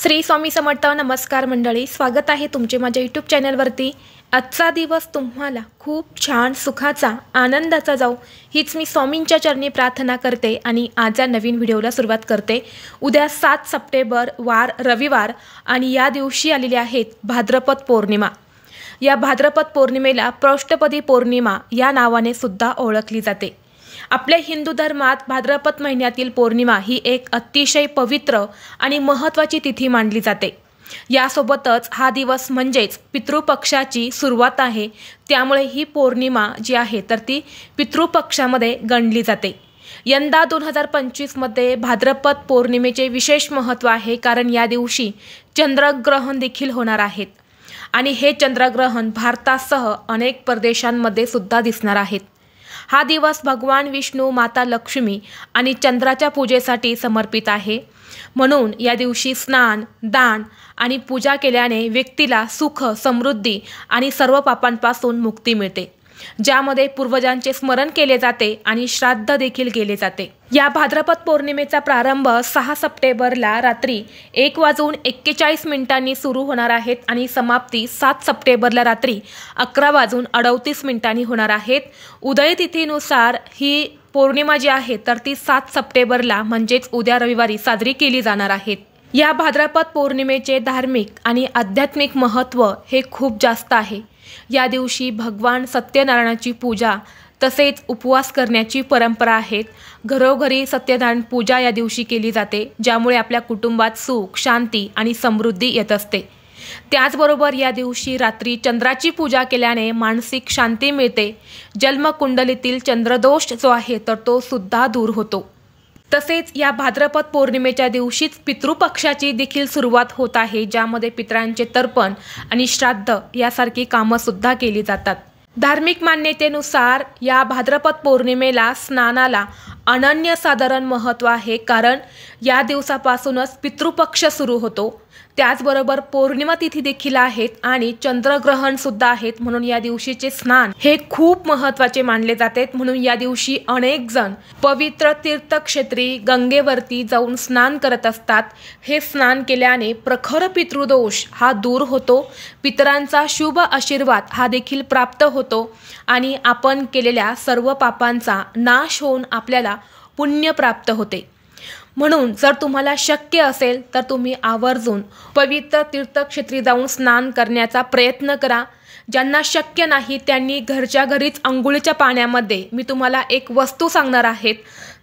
श्री स्वामी समर्थ. नमस्कार मंडळी, स्वागत आहे तुमचे माझ्या यूट्यूब चॅनलवरती. आजचा दिवस तुम्हाला खूप छान सुखाचा आनंदाचा जाऊ हीच मी स्वामींच्या चरणी प्रार्थना करते आणि आजच्या नवीन व्हिडिओला सुरुवात करते. उद्या 7 सप्टेंबर वार रविवार आणि या दिवशी आलेली आहेत भाद्रपद पौर्णिमा. या भाद्रपद पौर्णिमेला पृष्ठपदी पौर्णिमा या नावाने सुद्धा ओळखली जाते. आपल्या हिंदू धर्मात भाद्रपद महिन्यातील पौर्णिमा ही एक अतिशय पवित्र आणि महत्त्वाची तिथी मानली जाते. यासोबतच हा दिवस म्हणजेच पितृपक्षाची सुरुवात आहे. त्यामुळे ही पौर्णिमा जी आहे तर ती पितृपक्षामध्ये गणली जाते. यंदा 2025 मध्ये भाद्रपद पौर्णिमेचे विशेष महत्त्व आहे, कारण या दिवशी चंद्रग्रहण देखील होणार आहेत आणि हे चंद्रग्रहण भारतासह अनेक प्रदेशांमध्ये सुद्धा दिसणार आहेत. हा दिवस भगवान विष्णू, माता लक्ष्मी आणि चंद्राच्या पूजेसाठी समर्पित आहे. म्हणून या दिवशी स्नान, दान आणि पूजा केल्याने व्यक्तीला सुख, समृद्धी आणि सर्व पापांपासून मुक्ती मिळते, ज्यामध्ये पूर्वजांचे स्मरण केले जाते आणि श्राद्ध देखील केले जाते. या भाद्रपद पौर्णिमेचा प्रारंभ 6 सप्टेंबरला रात्री 1:41 सुरू होणार आहेत आणि समाप्ती 7 सप्टेंबरला रात्री 11:38 होणार आहेत. उदय तिथीनुसार ही पौर्णिमा जी आहे तर ती 7 सप्टेंबरला म्हणजेच उद्या रविवारी साजरी केली जाणार आहे. या भाद्रपद पौर्णिमेचे धार्मिक आणि आध्यात्मिक महत्त्व हे खूप जास्त आहे. या दिवशी भगवान सत्यनारायणाची पूजा तसेच उपवास करण्याची परंपरा आहे. घरोघरी सत्यनारायण पूजा या दिवशी केली जाते, ज्यामुळे आपल्या कुटुंबात सुख, शांती आणि समृद्धी येत असते. त्याचबरोबर या दिवशी रात्री चंद्राची पूजा केल्याने मानसिक शांती मिळते. जन्मकुंडलीतील चंद्रदोष जो आहे तर तो सुद्धा दूर होतो. तसेच या भाद्रपद पौर्णिमेच्या दिवशीच पितृपक्षाची देखील सुरुवात होत आहे, ज्यामध्ये पितरांचे तर्पण आणि श्राद्ध यासारखी कामं सुद्धा केली जातात. धार्मिक मान्यतेनुसार या भाद्रपद पौर्णिमेला स्नानाला अनन्यसाधारण महत्त्व आहे, कारण या दिवसापासूनच पितृपक्ष सुरू होतो. त्याचबरोबर पौर्णिमा तिथी देखील आहेत आणि चंद्रग्रहण सुद्धा आहेत. म्हणून या दिवशीचे स्नान हे खूप महत्त्वाचे मानले जाते. म्हणून या दिवशी अनेक जण पवित्र तीर्थक्षेत्री गंगेवरती जाऊन स्नान करत असतात. हे स्नान केल्याने प्रखर पितृदोष हा दूर होतो, पितरांचा शुभ आशीर्वाद हा देखील प्राप्त होतो आणि आपण केलेल्या सर्व पापांचा नाश होऊन आपल्याला पुण्य प्राप्त होते. म्हणून जर तुम्हाला शक्य असेल तर तुम्ही आवर्जून पवित्र तीर्थक्षेत्री जाऊन स्नान करण्याचा प्रयत्न करा. ज्यांना शक्य नाही त्यांनी घरच्या घरीच अंघोळीच्या पाण्यामध्ये मी तुम्हाला एक वस्तू सांगणार आहेत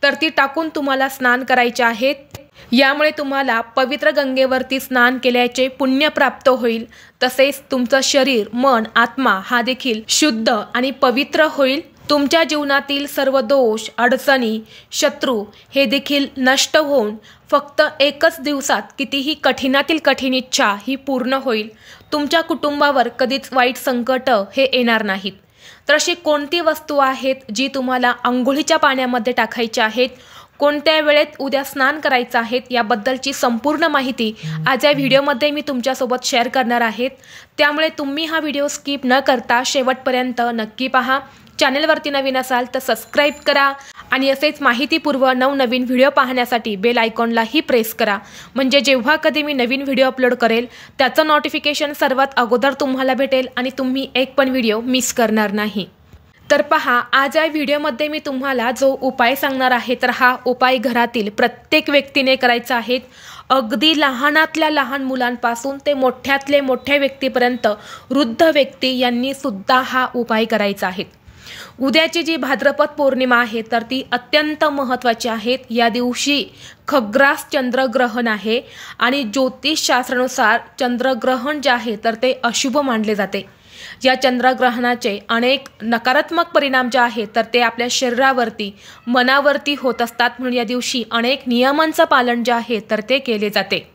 तर ती टाकून तुम्हाला स्नान करायचे आहेत. यामुळे तुम्हाला पवित्र गंगेवरती स्नान केल्याचे पुण्य प्राप्त होईल. तसेच तुमचं शरीर, मन, आत्मा हा देखील शुद्ध आणि पवित्र होईल. तुमच्या जीवनातील सर्व दोष, अडचणी, शत्रू हे देखील नष्ट होऊन फक्त एकच दिवसात कितीही कठीणातील कठीण इच्छा ही पूर्ण होईल. तुमच्या कुटुंबावर कधीच वाईट संकट हे येणार नाहीत. तर अशी कोणती वस्तू आहेत जी तुम्हाला अंघोळीच्या पाण्यामध्ये टाकायची आहेत, कोणत्या वेळेत उद्या स्नान करायचं आहे, याबद्दलची संपूर्ण माहिती आज या व्हिडिओमध्ये मी तुमच्यासोबत शेअर करणार आहे. त्यामुळे तुम्ही हा व्हिडिओ स्किप न करता शेवटपर्यंत नक्की पहा. चॅनलवरती नवीन असाल तर सबस्क्राईब करा आणि असेच माहितीपूर्व नवनवीन व्हिडिओ पाहण्यासाठी बेल आयकॉनलाही प्रेस करा, म्हणजे जेव्हा कधी मी नवीन व्हिडिओ अपलोड करेल त्याचं नोटिफिकेशन सर्वात अगोदर तुम्हाला भेटेल आणि तुम्ही एक पण व्हिडिओ मिस करणार नाही. तर पहा, आज या व्हिडिओमध्ये मी तुम्हाला जो उपाय सांगणार आहे तर हा उपाय घरातील प्रत्येक व्यक्तीने करायचा आहे. अगदी लहानातल्या लहान मुलांपासून ते मोठ्यातले मोठ्या व्यक्तीपर्यंत वृद्ध व्यक्ती यांनी सुद्धा हा उपाय करायचा आहे. उद्याची जी भाद्रपद पौर्णिमा आहे तर ती अत्यंत महत्त्वाची आहे. या दिवशी खग्रास चंद्रग्रहण आहे आणि ज्योतिषशास्त्रानुसार चंद्रग्रहण जे आहे तर ते अशुभ मानले जाते. या चंद्रग्रहणाचे अनेक नकारात्मक परिणाम जे आहेत तर ते आपल्या शरीरावरती, मनावरती होत असतात. म्हणून या दिवशी अनेक नियमांचं पालन जे आहे तर ते केले जाते.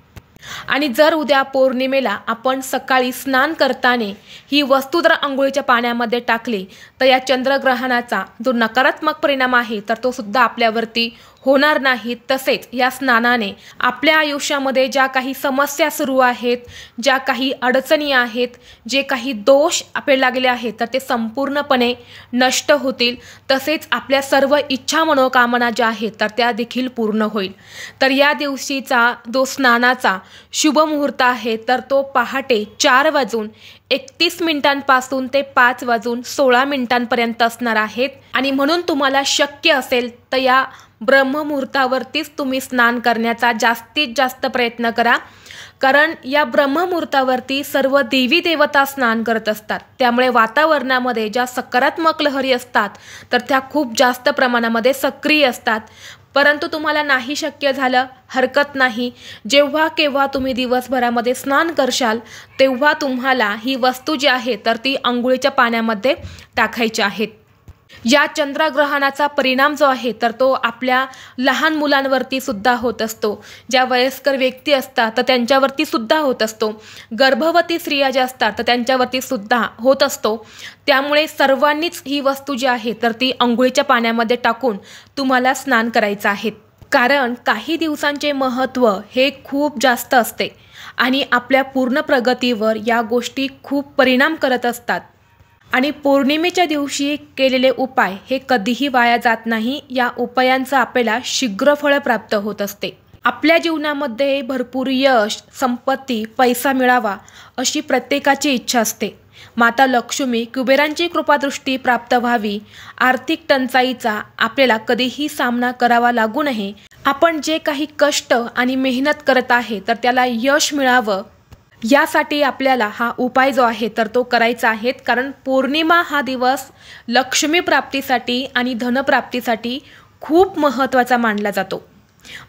आणि जर उद्या पौर्णिमेला आपण सकाळी स्नान करताना ही वस्तू जर अंघोळीच्या पाण्यामध्ये टाकली तर या चंद्रग्रहणाचा जो नकारात्मक परिणाम आहे तर तो सुद्धा आपल्यावरती होणार नाहीत। तसेच या स्नानाने आपल्या आयुष्यामध्ये ज्या काही समस्या सुरू आहेत, ज्या काही अडचणी आहेत, जे काही दोष आपल्याला लागले आहेत तर ते संपूर्णपणे नष्ट होतील। तसेच आपल्या सर्व इच्छा मनोकामना ज्या आहेत तर त्या देखील पूर्ण होईल। तर या दिवशीचा जो स्नानाचा शुभ मुहूर्त आहे तर तो पहाटे 4:31 पासून ते 5:16 असणार आहेत। आणि म्हणून तुम्हाला शक्य असेल तर या ब्रह्ममुहूर्तावरतीच तुम्ही स्नान करण्याचा जास्तीत जास्त प्रयत्न करा, कारण या ब्रह्ममुहूर्तावरती सर्व देवी देवता स्नान करत असतात। त्यामुळे वातावरणामध्ये ज्या सकारात्मक लहरी असतात तर त्या खूप जास्त प्रमाणामध्ये सक्रिय असतात। परंतु तुम्हाला नाही शक्य झालं हरकत नाही, जेव्हा केव्हा तुम्ही दिवसभरामध्ये स्नान करशाल तेव्हा तुम्हाला ही वस्तू जी आहे तर ती अंघोळीच्या पाण्यामध्ये टाकायची आहेत। या चंद्रग्रहणाचा परिणाम जो आहे तर तो आपल्या लहान मुलांवरती सुद्धा होत असतो, ज्या वयस्कर व्यक्ती असतात तर त्यांच्यावरती सुद्धा होत असतो, गर्भवती स्त्रिया ज्या असतात तर त्यांच्यावरती सुद्धा होत असतो। त्यामुळे सर्वांनीच ही वस्तू जी आहे तर ती अंघोळीच्या पाण्यामध्ये टाकून तुम्हाला स्नान करायचं आहे, कारण काही दिवसांचे महत्त्व हे खूप जास्त असते आणि आपल्या पूर्ण प्रगतीवर या गोष्टी खूप परिणाम करत असतात। आणि पौर्णिमेच्या दिवशी केलेले उपाय हे कधीही वाया जात नाही। या उपायांचं आपल्याला शीघ्र फळ प्राप्त होत असते। आपल्या जीवनामध्ये भरपूर यश, संपत्ती, पैसा मिळावा अशी प्रत्येकाची इच्छा असते। माता लक्ष्मी, कुबेरांची कृपादृष्टी प्राप्त व्हावी, आर्थिक टंचाईचा आपल्याला कधीही सामना करावा लागू नये, आपण जे काही कष्ट आणि मेहनत करत आहे तर त्याला यश मिळावं यासाठी आपल्याला हा उपाय जो आहे तर तो करायचा आहे। कारण पौर्णिमा हा दिवस लक्ष्मी प्राप्तीसाठी आणि धनप्राप्तीसाठी खूप महत्त्वाचा मानला जातो।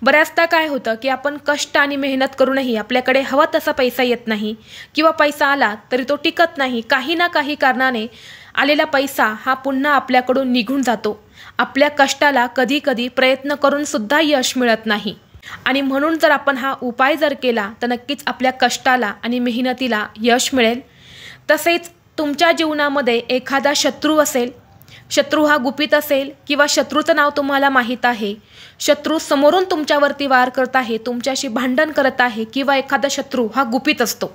बऱ्याचदा काय होतं की आपण कष्ट आणि मेहनत करूनही आपल्याकडे हवा तसा पैसा येत नाही, किंवा पैसा आला तरी तो टिकत नाही। काही ना काही कारणाने आलेला पैसा हा पुन्हा आपल्याकडून निघून जातो। आपल्या कष्टाला कधी कधी प्रयत्न करून सुद्धा यश मिळत नाही। आणि म्हणून जर आपण हा उपाय जर केला तर नक्कीच आपल्या कष्टाला आणि मेहनतीला यश मिळेल। तसेच तुमच्या जीवनामध्ये एखादा शत्रू असेल, शत्रू हा गुपित असेल किंवा शत्रूचं नाव तुम्हाला माहीत आहे, शत्रू समोरून तुमच्यावरती वार करत आहे, तुमच्याशी भांडण करत आहे, किंवा एखादा शत्रू हा गुपित असतो,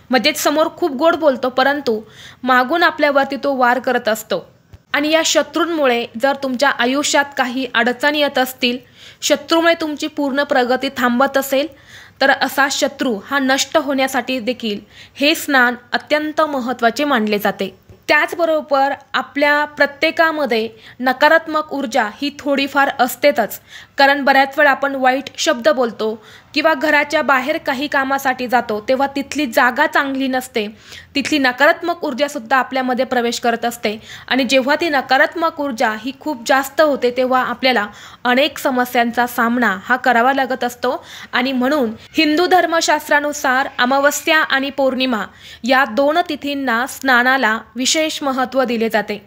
म्हणजे समोर खूप गोड बोलतो परंतु मागून आपल्यावरती तो वार करत असतो। आणि या शत्रूंमुळे जर तुमच्या आयुष्यात काही अडचणी येत असतील, शत्रूमुळे तुमची पूर्ण प्रगती थांबत असेल तर असा शत्रू हा नष्ट होण्यासाठी देखील हे स्नान अत्यंत महत्त्वाचे मानले जाते। त्याचबरोबर आपल्या प्रत्येकामध्ये नकारात्मक ऊर्जा ही थोडीफार असतेच, कारण बऱ्याच वेळा आपण वाईट शब्द बोलतो किंवा घराच्या बाहेर काही कामासाठी जातो तेव्हा तिथली जागा चांगली नसते, तिथली नकारात्मक ऊर्जासुद्धा आपल्यामध्ये प्रवेश करत असते। आणि जेव्हा ती नकारात्मक ऊर्जा ही खूप जास्त होते तेव्हा आपल्याला अनेक समस्यांचा सामना हा करावा लागत असतो। आणि म्हणून हिंदू धर्मशास्त्रानुसार अमावस्या आणि पौर्णिमा या 2 तिथींना स्नानाला विशेष महत्त्व दिले जाते।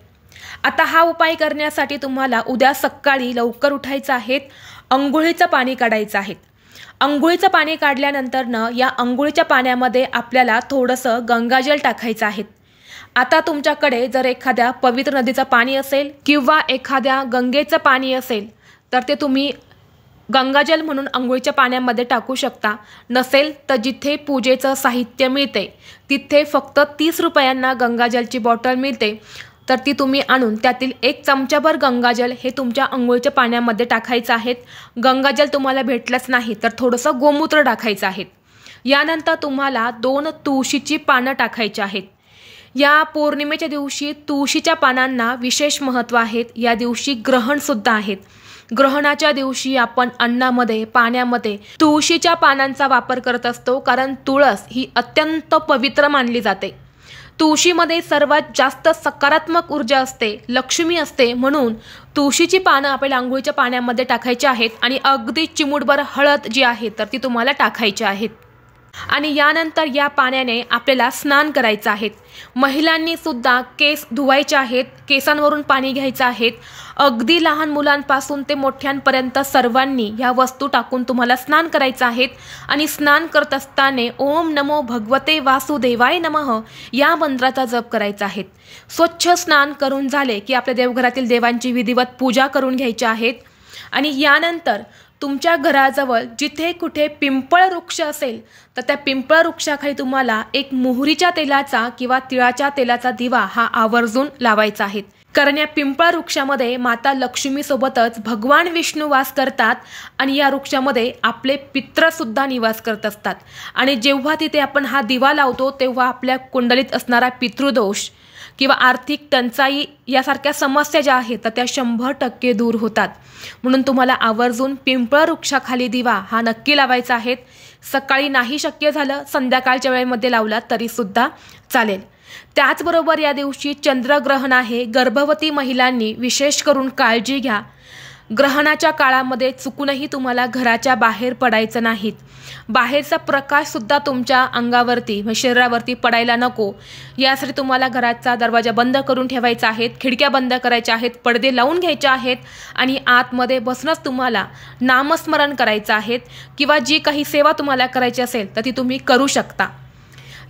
आता हा उपाय करण्यासाठी तुम्हाला उद्या सकाळी लवकर उठायचं आहे, अंघोळीचं पाणी काढायचं आहे। अंघोळीचं पाणी काढल्यानंतर या अंघोळीच्या पाण्यामध्ये आपल्याला थोडंसं गंगाजल टाकायचं आहे। आता तुमच्याकडे जर एखाद्या पवित्र नदीचं पाणी असेल किंवा एखाद्या गंगेचं पाणी असेल तर ते तुम्ही गंगाजल म्हणून अंघोळीच्या पाण्यामध्ये टाकू शकता। नसेल तर जिथे पूजेचं साहित्य मिळते तिथे फक्त 30 रुपयांना गंगाजलची बॉटल मिळते, तर ती तुम्ही आणून त्यातील 1 चमचाभर गंगाजल हे तुमच्या अंघोळीच्या पाण्यामध्ये टाकायचं आहे। गंगाजल तुम्हाला भेटलंच नाही तर थोडंसं गोमूत्र टाकायचं आहे। यानंतर तुम्हाला 2 तुळशीची पानं टाकायची आहेत। या पौर्णिमेच्या दिवशी तुळशीच्या पानांना विशेष महत्त्व आहे। या दिवशी ग्रहणसुद्धा आहेत। ग्रहणाच्या दिवशी आपण अन्नामध्ये, पाण्यामध्ये तुळशीच्या पानांचा वापर करत असतो, कारण तुळस ही अत्यंत पवित्र मानली जाते। तुळशीमध्ये सर्वात जास्त सकारात्मक ऊर्जा असते, लक्ष्मी असते, म्हणून तुळशीची पानं आपल्याला अंघोळीच्या पाण्यामध्ये टाकायची आहेत। आणि अगदी चिमूटभर हळद जी आहे तर ती तुम्हाला टाकायची आहेत। आणि यानंतर या पाण्याने आपल्याला स्नान करायचं आहे। महिलांनी सुद्धा केस धुवायचे आहेत, केसांवरून पाणी घ्यायचं आहे। अगदी लहान मुलांपासून ते मोठ्यांपर्यंत सर्वांनी या वस्तू टाकून तुम्हाला स्नान करायचं आहे। आणि स्नान करत असताना ओम नमो भगवते वासुदेवाय नमः या मंत्राचा जप करायचा आहे। स्वच्छ स्नान करून झाले की आपल्या देवघरातील देवांची विधिवत पूजा करून घ्यायची आहे। आणि यानंतर तुमच्या घराजवळ जिथे कुठे पिंपळ वृक्ष असेल तर त्या पिंपळ वृक्षाखाली तुम्हाला एक मोहरीच्या तेलाचा किंवा तिळाच्या तेलाचा दिवा हा आवर्जून लावायचा आहे. कारण या पिंपळ वृक्षामध्ये माता लक्ष्मीसोबतच भगवान विष्णू वास करतात आणि या वृक्षामध्ये आपले पित्रसुद्धा निवास करत असतात. आणि जेव्हा तिथे आपण हा दिवा लावतो तेव्हा आपल्या कुंडलीत असणारा पितृदोष किंवा आर्थिक टंचाई यासारख्या समस्या ज्या आहेत तर त्या 100% दूर होतात. म्हणून तुम्हाला आवर्जून पिंपळ वृक्षाखाली दिवा हा नक्की लावायचा आहे. सकाळी नाही शक्य झालं संध्याकाळच्या वेळेमध्ये लावला तरीसुद्धा चालेल. त्याचबरोबर या दिवशी चंद्रग्रहण आहे. गर्भवती महिलांनी विशेष करून काळजी घ्या. ग्रहणाच्या काळामध्ये चुकूनही तुम्हाला घराच्या बाहेर पडायचं नाहीत. बाहेरचा प्रकाशसुद्धा तुमच्या अंगावरती शरीरावरती पडायला नको यासाठी तुम्हाला घराचा दरवाजा बंद करून ठेवायचा आहे, खिडक्या बंद करायच्या आहेत, पडदे लावून घ्यायचे आहेत आणि आतमध्ये बसूनच तुम्हाला नामस्मरण करायचं आहे किंवा जी काही सेवा तुम्हाला करायची असेल तर ती तुम्ही करू शकता.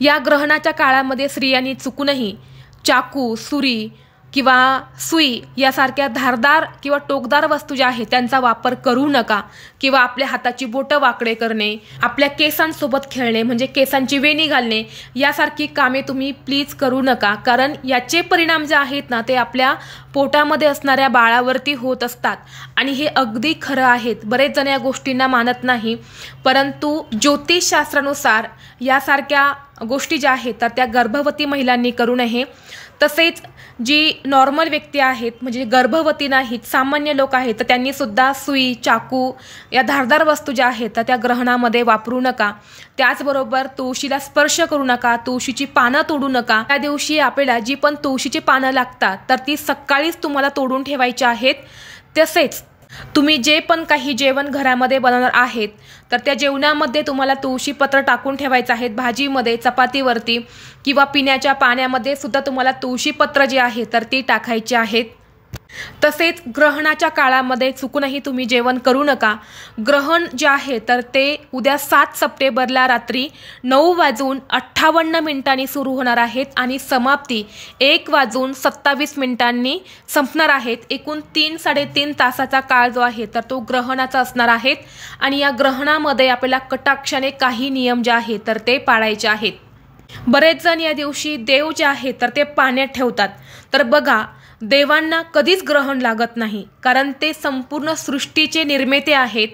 या ग्रहणाच्या काळामध्ये स्त्रियांनी चुकूनही चाकू, सुरी किंवा सुई यासारख्या धारदार किंवा टोकदार वस्तू ज्या आहेत त्यांचा वापर करू नका. किंवा आपल्या हाताची बोटं वाकडे करणे, आपल्या केसांसोबत खेळणे म्हणजे केसांची वेणी घालणे यासारखी कामे तुम्ही प्लीज करू नका. कारण याचे परिणाम जे आहेत ना ते आपल्या पोटामध्ये असणाऱ्या बाळावरती होत असतात आणि हे अगदी खरं आहेत. बरेच जण या गोष्टींना मानत नाही, परंतु ज्योतिषशास्त्रानुसार यासारख्या गोष्टी ज्या आहेत तर त्या गर्भवती महिलांनी करू नये. तसेच जी नॉर्मल व्यक्ती आहेत म्हणजे गर्भवती नाहीत, सामान्य लोक आहेत तर त्यांनी सुद्धा सुई, चाकू या धारदार वस्तू ज्या आहेत तर त्या ग्रहणामध्ये वापरू नका. त्याचबरोबर तुळशीला स्पर्श करू नका, तुळशीची पानं तोडू नका. त्या दिवशी आपल्याला जी पण तुळशीची पानं लागतात तर ती सकाळीच तुम्हाला तोडून ठेवायची आहेत. तसेच तुम्ही जे पण काही जेवण घरामध्ये बनवणार आहेत तर त्या जेवणामध्ये तुम्हाला तुळशीपत्र टाकून ठेवायचं आहे. भाजीमध्ये, चपातीवरती किंवा पिण्याच्या पाण्यामध्ये सुद्धा तुम्हाला तुळशीपत्र जे आहे तर ती टाकायची आहेत. तसेच ग्रहणाच्या काळामध्ये चुकूनही तुम्ही जेवण करू नका. ग्रहण जे आहे तर ते उद्या 7 सप्टेंबरला रात्री 9:58 सुरू होणार आहेत आणि समाप्ती 1:27 संपणार आहेत. एकूण 3-3.5 तासाचा काळ जो आहे तर तो ग्रहणाचा असणार आहे आणि या ग्रहणामध्ये आपल्याला कटाक्षाने काही नियम जे आहेत तर ते पाळायचे आहेत. बरेच जण या दिवशी देव जे आहे तर ते पाण्यात ठेवतात. तर बघा, देवांना कधीच ग्रहण लागत नाही कारण ते संपूर्ण सृष्टीचे निर्माते आहेत.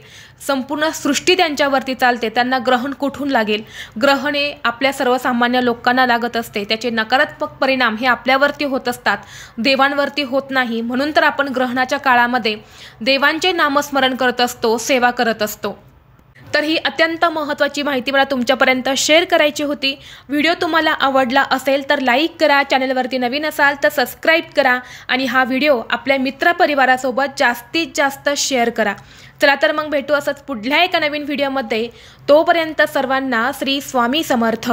संपूर्ण सृष्टी त्यांच्यावरती चालते, त्यांना ग्रहण कुठून लागेल. ग्रहणे आपल्या सर्वसामान्य लोकांना लागत असते, त्याचे नकारात्मक परिणाम हे आपल्यावरती होत असतात, देवांवरती होत नाही. म्हणून तर आपण ग्रहणाच्या काळामध्ये देवांचे नामस्मरण करत असतो, सेवा करत असतो. तर ही अत्यंत महत्त्वाची माहिती मला तुमच्यापर्यंत शेअर करायची होती. व्हिडिओ तुम्हाला आवडला असेल तर लाईक करा, चॅनलवरती नवीन असाल तर सबस्क्राईब करा आणि हा व्हिडिओ आपल्या मित्रपरिवारासोबत जास्तीत जास्त शेअर करा. चला तर मग भेटू असंच पुढल्या एका नवीन व्हिडिओमध्ये. तोपर्यंत सर्वांना श्री स्वामी समर्थ.